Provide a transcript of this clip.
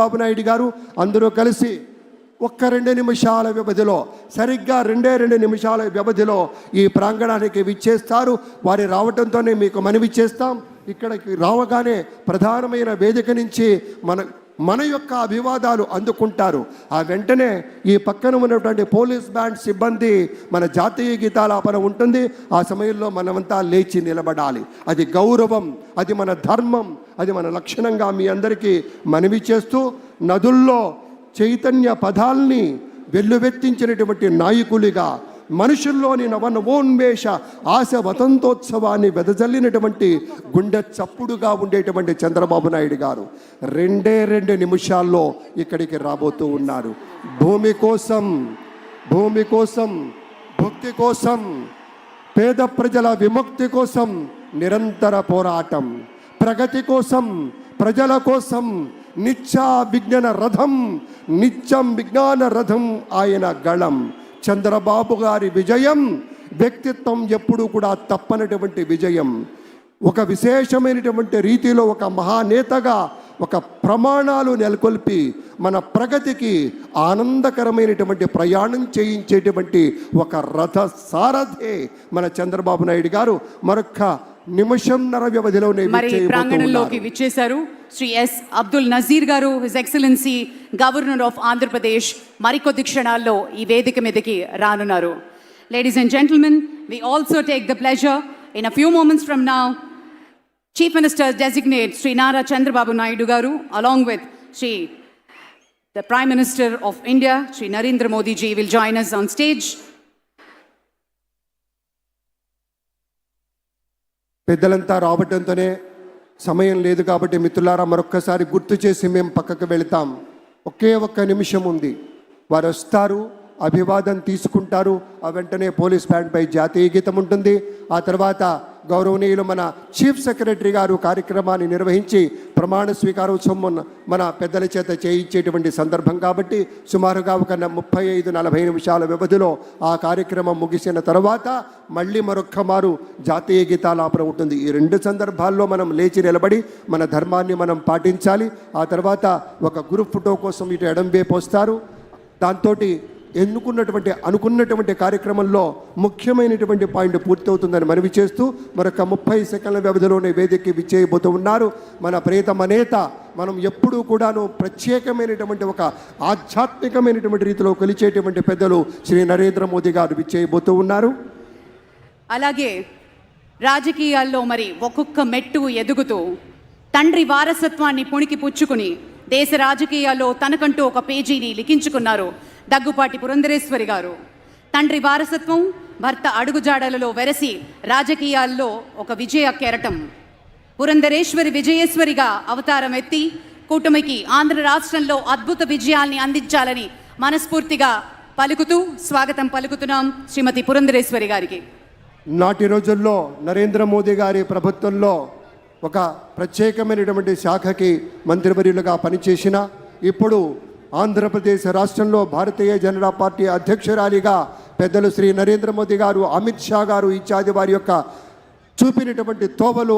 బాబు నాయుడు గారు అందరూ కలిసి ఒక్క 2 నిమిషాల వ్యవధిలో సరిగ్గా 2 నిమిషాల వ్యవధిలో ఈ ప్రాంగణానికి విచ్చేస్తారు. వారి రావడంతోనే మీకు మనవి చేస్తాం. ఇక్కడికి రావగానే ప్రధానమైన వేదిక నుంచి మన యొక్క అభివాదాలు అందుకుంటారు. ఆ వెంటనే ఈ పక్కన ఉన్నటువంటి పోలీస్ బ్యాండ్ సిబ్బంది మన జాతీయ గీతాలాపన ఉంటుంది. ఆ సమయంలో మనమంతా లేచి నిలబడాలి. అది గౌరవం, అది మన ధర్మం, అది మన లక్షణంగా మీ అందరికీ మనవి చేస్తూ, నదుల్లో చైతన్య పదాల్ని వెల్లువెత్తించినటువంటి నాయకులుగా, మనుషుల్లోని నవనవోన్మేష ఆశ వసంతోత్సవాన్ని వెదజల్లినటువంటి గుండె చప్పుడుగా ఉండేటువంటి చంద్రబాబు నాయుడు గారు 2 నిమిషాల్లో ఇక్కడికి రాబోతూ ఉన్నారు. భూమి కోసం, భక్తి కోసం, పేద ప్రజల విముక్తి కోసం నిరంతర పోరాటం, ప్రగతి కోసం, ప్రజల కోసం నిత్యం విజ్ఞాన రథం ఆయన గళం. చంద్రబాబు గారి విజయం వ్యక్తిత్వం ఎప్పుడూ కూడా తప్పనటువంటి విజయం. ఒక విశేషమైనటువంటి రీతిలో ఒక మహానేతగా ఒక ప్రమాణాలు నెలకొల్పి మన ప్రగతికి ఆనందకరమైనటువంటి ప్రయాణం చేయించేటువంటి ఒక రథ సారథే మన చంద్రబాబు నాయుడు గారు. మరొక నిమిషంన్నర వ్యవధిలోనే ప్రాంగణంలోకి విచ్చేశారు Shri yes Abdul Nazeer garu, his excellency governor of Andhra Pradesh. మరికొద్ది క్షణాల్లో ఈ వేదిక మీదకి రానున్నారు. Ladies and gentlemen, we also take the pleasure in a few moments from now, Chief Minister designate Sri Nara Chandrababu Naidu garu along with the Prime Minister of India Sri Narendra Modi ji will join us on stage. పెద్దలంతా రావడంతోనే సమయం లేదు కాబట్టి మిత్రులారా మరొక్కసారి గుర్తు చేసి మేము పక్కకు వెళతాం. ఒకే ఒక్క నిమిషం ఉంది. వారు వస్తారు, అభివాదం తీసుకుంటారు. ఆ వెంటనే పోలీస్ బ్యాండ్పై జాతీయ గీతం ఉంటుంది. ఆ తర్వాత గౌరవనీయులు మన చీఫ్ సెక్రటరీ గారు కార్యక్రమాన్ని నిర్వహించి ప్రమాణ స్వీకారోత్సవం మన పెద్దల చేత చేయించేటువంటి సందర్భం కాబట్టి సుమారుగా ఒక 35-40 నిమిషాల వ్యవధిలో ఆ కార్యక్రమం ముగిసిన తర్వాత మళ్ళీ మరొక్క మారు జాతీయ గీతాలాపన ఉంటుంది. ఈ 2 సందర్భాల్లో మనం లేచి నిలబడి మన ధర్మాన్ని మనం పాటించాలి. ఆ తర్వాత ఒక గ్రూప్ ఫోటో కోసం ఇటు ఎడం వైపు వస్తారు. దాంతో అనుకున్నటువంటి కార్యక్రమంలో ముఖ్యమైనటువంటి పాయింట్ పూర్తవుతుందని మనవి చేస్తూ మరొక 30 సెకండ్ల వ్యవధిలోనే వేదికకి విచ్చేయబోతూ ఉన్నారు మన ప్రియతమ నేత. మనం ఎప్పుడూ కూడాను ప్రత్యేకమైనటువంటి ఒక ఆధ్యాత్మికమైనటువంటి రీతిలో కొలిచేటువంటి పెద్దలు శ్రీ నరేంద్ర మోదీ గారు విచ్చేయబోతూ ఉన్నారు. అలాగే రాజకీయాల్లో మరి ఒక్కొక్క మెట్టు ఎదుగుతూ తండ్రి వారసత్వాన్ని పుణికి పుచ్చుకుని దేశ రాజకీయాల్లో తనకంటూ ఒక పేజీని లిఖించుకున్నారు దగ్గుపాటి పురంధరేశ్వరి గారు. తండ్రి వారసత్వం, భర్త అడుగుజాడలలో వెరసి రాజకీయాల్లో ఒక విజయ కెరటం. పురంధరేశ్వరి విజయేశ్వరిగా అవతారం ఎత్తి కూటమికి ఆంధ్ర రాష్ట్రంలో అద్భుత విజయాల్ని అందించాలని మనస్ఫూర్తిగా పలుకుతూ స్వాగతం పలుకుతున్నాం శ్రీమతి పురంధరేశ్వరి గారికి. నాటి రోజుల్లో నరేంద్ర మోదీ గారి ప్రభుత్వంలో ఒక ప్రత్యేకమైనటువంటి శాఖకి మంత్రివర్యులుగా పనిచేసిన, ఇప్పుడు ఆంధ్రప్రదేశ్ రాష్ట్రంలో భారతీయ జనతా పార్టీ అధ్యక్షురాలిగా పెద్దలు శ్రీ నరేంద్ర మోదీ గారు, అమిత్ షా గారు ఇత్యాది వారి యొక్క చూపినటువంటి తోవలు